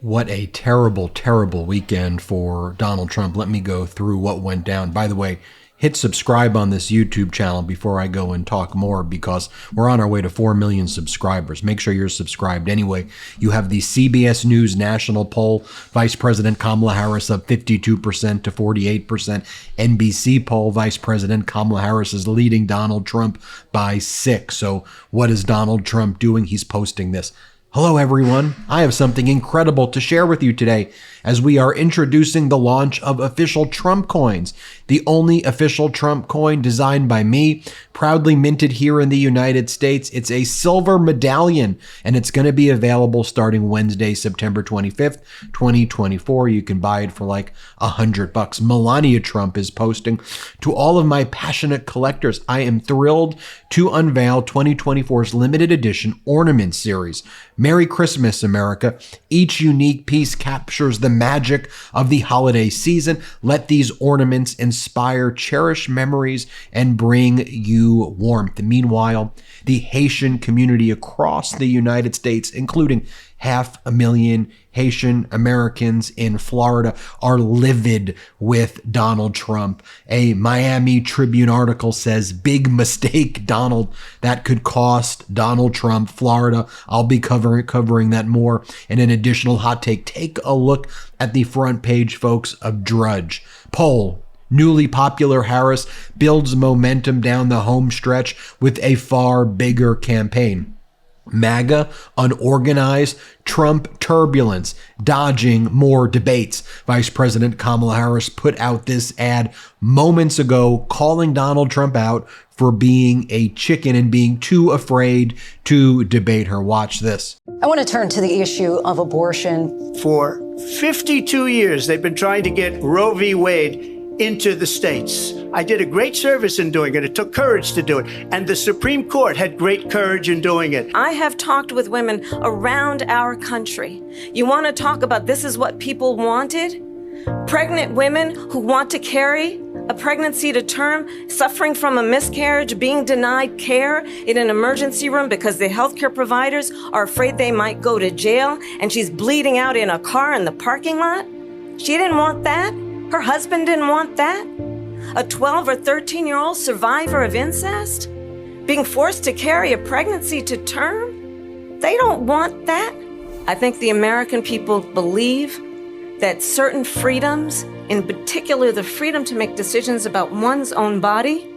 What a terrible, terrible weekend for Donald Trump. Let me go through what went down. By the way, hit subscribe on this YouTube channel before I go and talk more because we're on our way to 4 million subscribers. Make sure you're subscribed. Anyway, you have the CBS News national poll, Vice President Kamala Harris up 52% to 48%. NBC poll, Vice President Kamala Harris is leading Donald Trump by 6. So what is Donald Trump doing? He's posting this. Hello, everyone. I have something incredible to share with you today as we are introducing the launch of official Trump coins, the only official Trump coin designed by me, proudly minted here in the United States. It's a silver medallion, and it's going to be available starting Wednesday, September 25th, 2024. You can buy it for like $100. Melania Trump is posting, to all of my passionate collectors, I am thrilled to unveil 2024's limited edition ornament series. Merry Christmas, America. Each unique piece captures the magic of the holiday season. Let these ornaments inspire cherished memories and bring you warmth. Meanwhile, the Haitian community across the United States, including 500,000 Haitian Americans in Florida, are livid with Donald Trump. A Miami Tribune article says, big mistake, Donald. That could cost Donald Trump Florida. I'll be covering that more in an additional hot take. Take a look at the front page, folks, of Drudge. Poll. Newly popular Harris builds momentum down the home stretch with a far bigger campaign. MAGA, unorganized, Trump turbulence, dodging more debates. Vice President Kamala Harris put out this ad moments ago calling Donald Trump out for being a chicken and being too afraid to debate her. Watch this. I want to turn to the issue of abortion. For 52 years, they've been trying to get Roe v. Wade into the states. I did a great service in doing it. It took courage to do it. And the Supreme Court had great courage in doing it. I have talked with women around our country. You want to talk about this is what people wanted? Pregnant women who want to carry a pregnancy to term, suffering from a miscarriage, being denied care in an emergency room because the healthcare providers are afraid they might go to jail, and she's bleeding out in a car in the parking lot. She didn't want that. Her husband didn't want that. A 12 or 13-year-old survivor of incest being forced to carry a pregnancy to term. They don't want that. I think the American people believe that certain freedoms, in particular the freedom to make decisions about one's own body,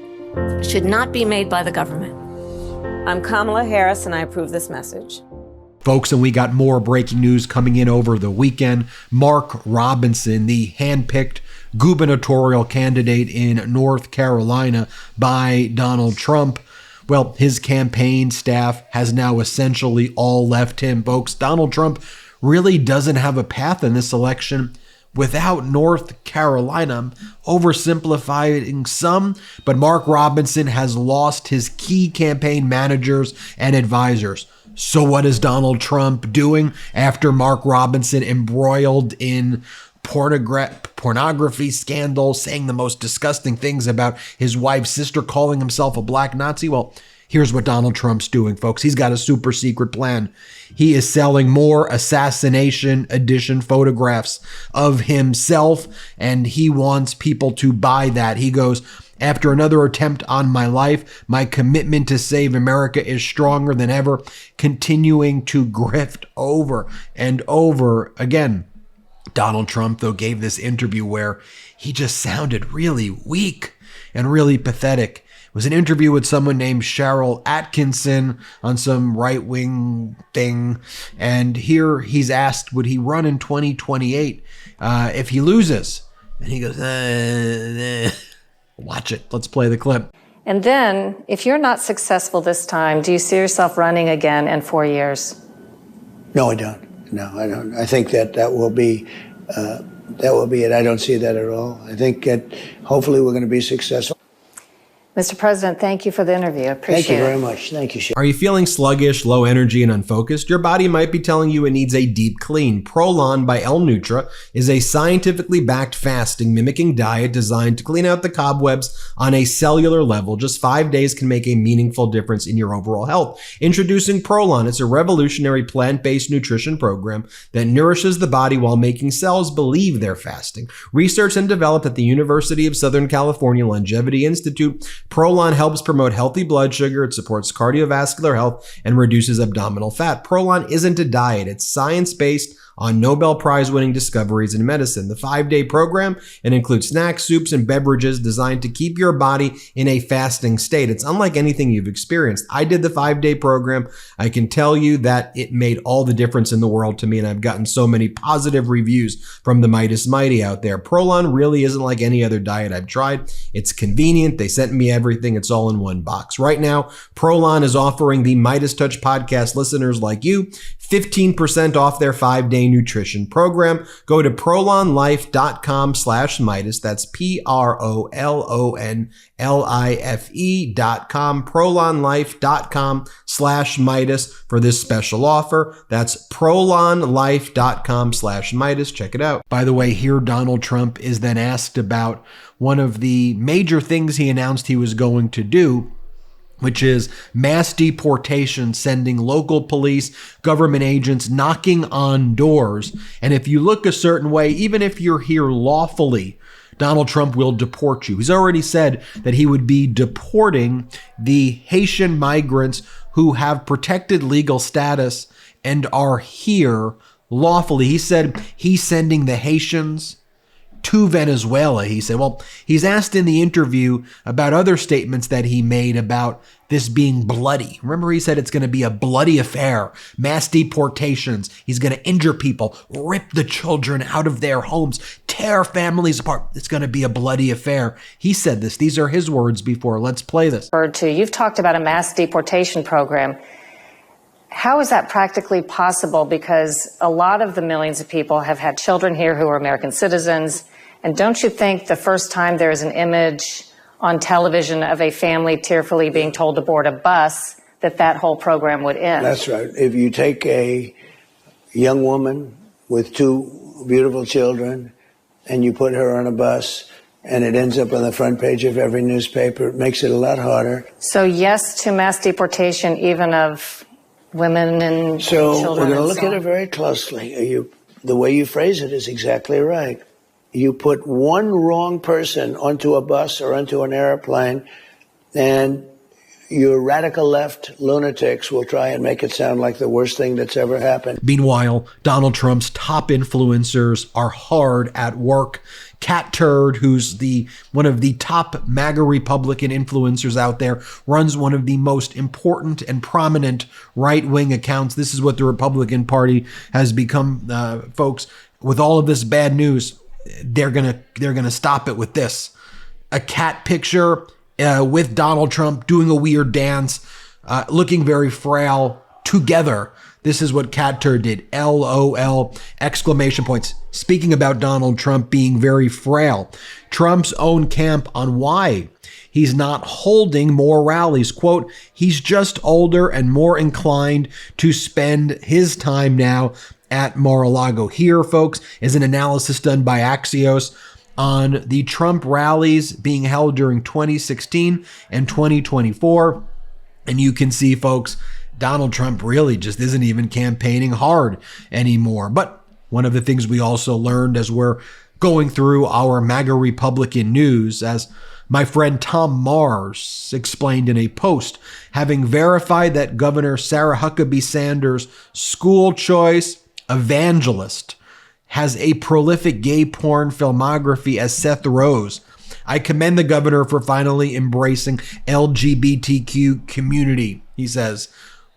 should not be made by the government. I'm Kamala Harris, and I approve this message. Folks, and we got more breaking news coming in over the weekend. Mark Robinson, the handpicked gubernatorial candidate in North Carolina by Donald Trump, well, his campaign staff has now essentially all left him. Folks, Donald Trump really doesn't have a path in this election without North Carolina. I'm oversimplifying some, but Mark Robinson has lost his key campaign managers and advisors. So what is Donald Trump doing after Mark Robinson embroiled in pornography scandal, saying the most disgusting things about his wife's sister, calling himself a black Nazi? Well, here's what Donald Trump's doing, folks. He's got a super secret plan. He is selling more assassination edition photographs of himself, and he wants people to buy that. He goes, after another attempt on my life, my commitment to save America is stronger than ever, continuing to grift over and over again. Donald Trump, though, gave this interview where he just sounded really weak and really pathetic. It was an interview with someone named Cheryl Atkinson on some right-wing thing. And here he's asked, would he run in 2028 if he loses? And he goes, Watch it. Let's play the clip. And then, if you're not successful this time, do you see yourself running again in 4 years? No, I don't. No, I don't. I think that will be it. I don't see that at all. I think that hopefully we're going to be successful. Mr. President, thank you for the interview. I appreciate it. Thank you very much. Thank you, Sharon. Are you feeling sluggish, low energy, and unfocused? Your body might be telling you it needs a deep clean. Prolon by L Nutra is a scientifically backed fasting mimicking diet designed to clean out the cobwebs on a cellular level. Just 5 days can make a meaningful difference in your overall health. Introducing Prolon. It's a revolutionary plant-based nutrition program that nourishes the body while making cells believe they're fasting. Researched and developed at the University of Southern California Longevity Institute, Prolon helps promote healthy blood sugar, it supports cardiovascular health, and reduces abdominal fat. Prolon isn't a diet. It's science-based on Nobel Prize-winning discoveries in medicine. The 5-day program, it includes snacks, soups, and beverages designed to keep your body in a fasting state. It's unlike anything you've experienced. I did the 5-day program. I can tell you that it made all the difference in the world to me, and I've gotten so many positive reviews from the Midas Mighty out there. Prolon really isn't like any other diet I've tried. It's convenient. They sent me everything. It's all in one box. Right now, Prolon is offering the MeidasTouch podcast listeners like you 15% off their 5-day nutrition program. Go to prolonlife.com/Midas. That's PROLONLIFE.com. prolonlife.com/Midas for this special offer. That's prolonlife.com/Midas. Check it out. By the way, here Donald Trump is then asked about one of the major things he announced he was going to do, which is mass deportation, sending local police, government agents knocking on doors. And if you look a certain way, even if you're here lawfully, Donald Trump will deport you. He's already said that he would be deporting the Haitian migrants who have protected legal status and are here lawfully. He said he's sending the Haitians to Venezuela. He said, well, he's asked in the interview about other statements that he made about this being bloody. Remember, he said it's going to be a bloody affair, mass deportations. He's going to injure people, rip the children out of their homes, tear families apart. It's going to be a bloody affair. He said this. These are his words before. Let's play this. You've talked about a mass deportation program. How is that practically possible? Because a lot of the millions of people have had children here who are American citizens. And don't you think the first time there is an image on television of a family tearfully being told to board a bus, that whole program would end? That's right. If you take a young woman with 2 beautiful children and you put her on a bus and it ends up on the front page of every newspaper, it makes it a lot harder. So yes to mass deportation, even of women and children. So we're going to look at it very closely. The way you phrase it is exactly right. You put one wrong person onto a bus or onto an airplane, and your radical left lunatics will try and make it sound like the worst thing that's ever happened. Meanwhile, Donald Trump's top influencers are hard at work. Cat Turd, who's one of the top MAGA Republican influencers out there, runs one of the most important and prominent right-wing accounts. This is what the Republican Party has become, folks. With all of this bad news, they're gonna stop it with this: a cat picture with Donald Trump doing a weird dance, looking very frail together. This is what Cat Turd did. LOL exclamation points. Speaking about Donald Trump being very frail, Trump's own camp on why he's not holding more rallies. Quote, he's just older and more inclined to spend his time now at Mar-a-Lago. Here, folks, is an analysis done by Axios on the Trump rallies being held during 2016 and 2024. And you can see, folks, Donald Trump really just isn't even campaigning hard anymore. But one of the things we also learned as we're going through our MAGA Republican news, as my friend Tom Mars explained in a post, having verified that Governor Sarah Huckabee Sanders' school choice evangelist has a prolific gay porn filmography as Seth Rose. I commend the governor for finally embracing LGBTQ community, he says.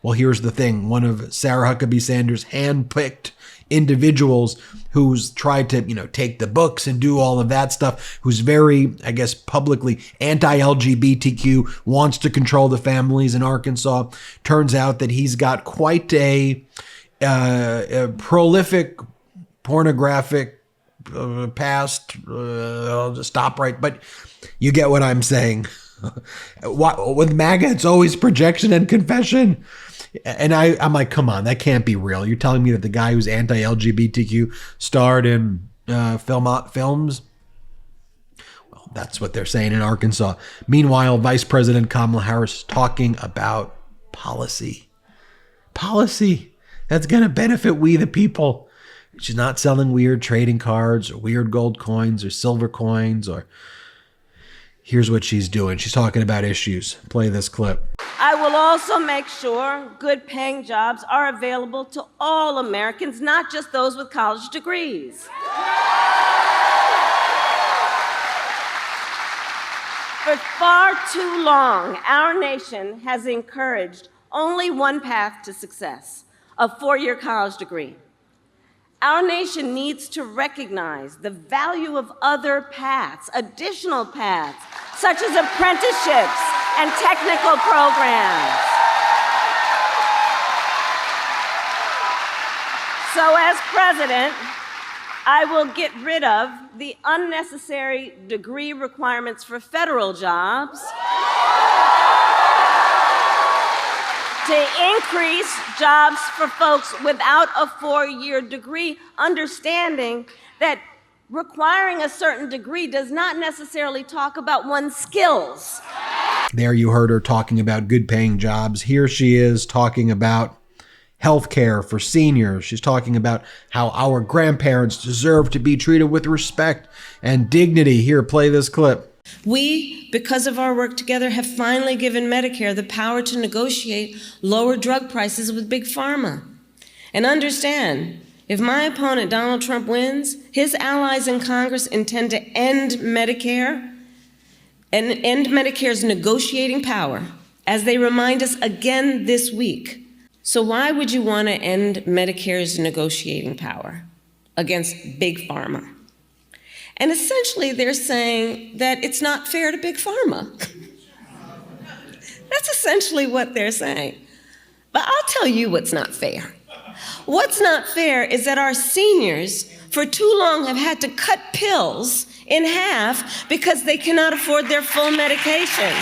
Well, here's the thing. One of Sarah Huckabee Sanders' hand-picked individuals who's tried to, take the books and do all of that stuff, who's very, I guess, publicly anti-LGBTQ, wants to control the families in Arkansas. Turns out that he's got quite a prolific pornographic past. I'll just stop right. But you get what I'm saying. With MAGA, it's always projection and confession. And I'm like, come on, that can't be real. You're telling me that the guy who's anti-LGBTQ starred in films? Well, that's what they're saying in Arkansas. Meanwhile, Vice President Kamala Harris talking about policy. Policy that's going to benefit we the people. She's not selling weird trading cards or weird gold coins or silver coins or... Here's what she's doing. She's talking about issues. Play this clip. I will also make sure good paying jobs are available to all Americans, not just those with college degrees. For far too long, our nation has encouraged only one path to success, a four-year college degree. Our nation needs to recognize the value of other paths, additional paths, such as apprenticeships and technical programs. So as president, I will get rid of the unnecessary degree requirements for federal jobs to increase jobs for folks without a four-year degree, understanding that requiring a certain degree does not necessarily talk about one's skills. There you heard her talking about good paying jobs. Here she is talking about health care for seniors. She's talking about how our grandparents deserve to be treated with respect and dignity. Here, play this clip. We, because of our work together, have finally given Medicare the power to negotiate lower drug prices with Big Pharma. And understand, if my opponent, Donald Trump, wins, his allies in Congress intend to end Medicare and end Medicare's negotiating power, as they remind us again this week. So why would you want to end Medicare's negotiating power against Big Pharma? And essentially, they're saying that it's not fair to Big Pharma. That's essentially what they're saying. But I'll tell you what's not fair. What's not fair is that our seniors, for too long, have had to cut pills in half because they cannot afford their full medication.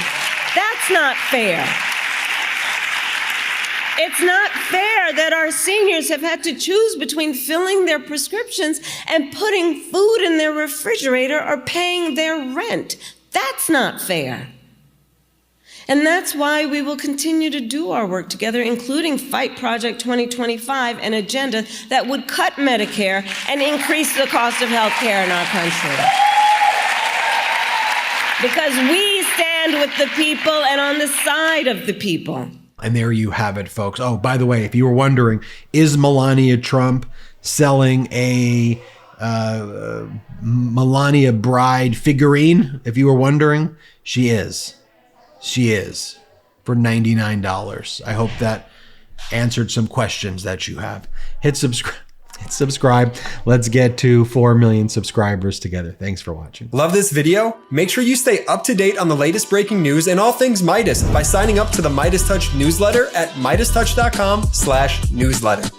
That's not fair. It's not fair that our seniors have had to choose between filling their prescriptions and putting food in their refrigerator or paying their rent. That's not fair. And that's why we will continue to do our work together, including Fight Project 2025, an agenda that would cut Medicare and increase the cost of health care in our country. Because we stand with the people and on the side of the people. And there you have it, folks. Oh, by the way, if you were wondering, is Melania Trump selling a Melania Bride figurine? If you were wondering, she is. She is. For $99. I hope that answered some questions that you have. Hit subscribe. Let's get to 4 million subscribers together. Thanks for watching. Love this video? Make sure you stay up to date on the latest breaking news and all things Meidas by signing up to the MeidasTouch newsletter at MeidasTouch.com/newsletter.